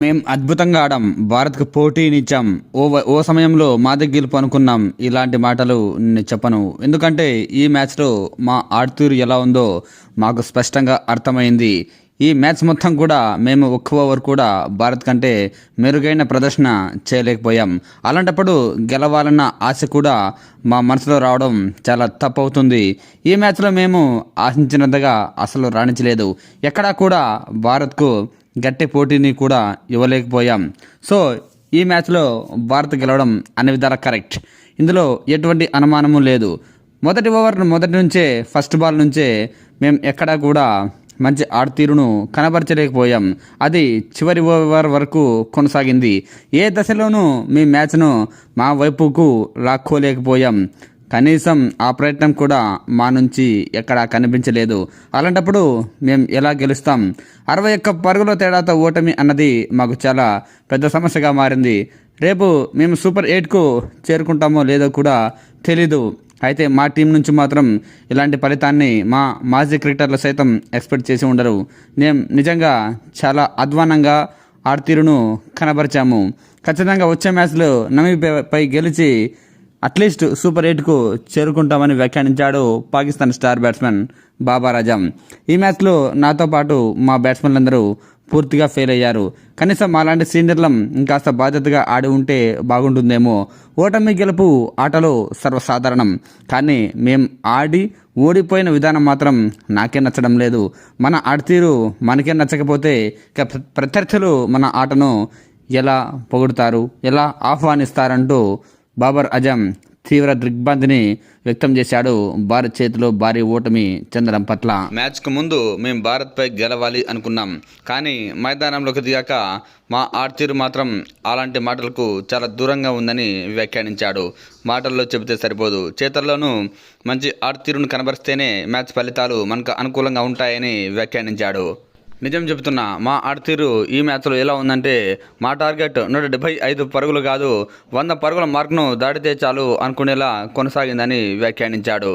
మేం అద్భుతంగా ఆడాం. భారత్‌కు పోటీనిచ్చాం. ఓ సమయంలో మాదే గెలుపు అనుకున్నాం. ఇలాంటి మాటలు నేను చెప్పను. ఎందుకంటే ఈ మ్యాచ్‌లో మా ఆడుతీరు ఎలా ఉందో మాకు స్పష్టంగా అర్థమైంది. ఈ మ్యాచ్ మొత్తం కూడా మేము ఒక్క ఓవర్ కూడా భారత్ కంటే మెరుగైన ప్రదర్శన చేయలేకపోయాం. అలాంటప్పుడు గెలవాలన్న ఆశ కూడా మా మనసులో రావడం చాలా తప్పవుతుంది. ఈ మ్యాచ్‌లో మేము ఆశించినంతగా అసలు రాణించలేదు. ఎక్కడా కూడా భారత్‌కు గట్టి పోటీని కూడా ఇవ్వలేకపోయాం. సో ఈ మ్యాచ్లో భారత్ గెలవడం అన్ని విధాలా కరెక్ట్. ఇందులో ఎటువంటి అనుమానము లేదు. మొదటి నుంచే ఫస్ట్ బాల్ నుంచే మేము ఎక్కడా కూడా మంచి ఆడతీరును కనబరచలేకపోయాం. అది చివరి ఓవర్ వరకు కొనసాగింది. ఏ దశలోనూ మీ మ్యాచ్ను మా వైపుకు లాక్కోలేకపోయాం. కనీసం ఆ ప్రయత్నం కూడా మా నుంచి ఎక్కడా కనిపించలేదు. అలాంటప్పుడు మేము ఎలా గెలుస్తాం? 61 పరుగుల తేడాతో ఓటమి అన్నది మాకు చాలా పెద్ద సమస్యగా మారింది. రేపు మేము సూపర్ 8కు చేరుకుంటామో లేదో కూడా తెలీదు. అయితే మా టీం నుంచి మాత్రం ఇలాంటి ఫలితాన్ని మా మాజీ క్రికెటర్లు సైతం ఎక్స్పెక్ట్ చేసి ఉండరు. మేము నిజంగా చాలా అధ్వానంగా ఆడతీరును కనబరిచాము. ఖచ్చితంగా వచ్చే మ్యాచ్లో నమీబియాపై గెలిచి అట్లీస్ట్ సూపర్ 8కు చేరుకుంటామని వ్యాఖ్యానించాడు పాకిస్తాన్ స్టార్ బ్యాట్స్మెన్ బాబర్ అజమ్. ఈ మ్యాచ్లో నాతో పాటు మా బ్యాట్స్మెన్లందరూ పూర్తిగా ఫెయిల్ అయ్యారు. కనీసం అలాంటి సీనియర్లం ఇంకాస్త బాధ్యతగా ఆడి ఉంటే బాగుంటుందేమో. ఓటమి గెలుపు ఆటలో సర్వసాధారణం. కానీ మేం ఆడి ఓడిపోయిన విధానం మాత్రం నాకే నచ్చడం లేదు. మన ఆడతీరు మనకే నచ్చకపోతే ఇక ప్రత్యర్థులు మన ఆటను ఎలా పొగుడుతారు, ఎలా ఆహ్వానిస్తారంటూ బాబర్ అజమ్ తీవ్ర దిగ్భ్రాంతిని వ్యక్తం చేశాడు భారత్ చేతిలో భారీ ఓటమి చెందడం పట్ల. మ్యాచ్కు ముందు మేము భారత్పై గెలవాలి అనుకున్నాం. కానీ మైదానంలోకి దిగాక మా ఆడతీరు మాత్రం అలాంటి మాటలకు చాలా దూరంగా ఉందని వ్యాఖ్యానించాడు. మాటల్లో చెబితే సరిపోదు, చేతల్లోనూ మంచి ఆడతీరును కనబరిస్తేనే మ్యాచ్ ఫలితాలు మనకు అనుకూలంగా ఉంటాయని వ్యాఖ్యానించాడు. నిజం చెబుతున్నా, మా ఆడతీరు ఈ మ్యాచ్లో ఎలా ఉందంటే మా టార్గెట్ 175 పరుగులు కాదు, 100 పరుగుల మార్కును దాటితే చాలు అనుకునేలా కొనసాగిందని వ్యాఖ్యానించాడు.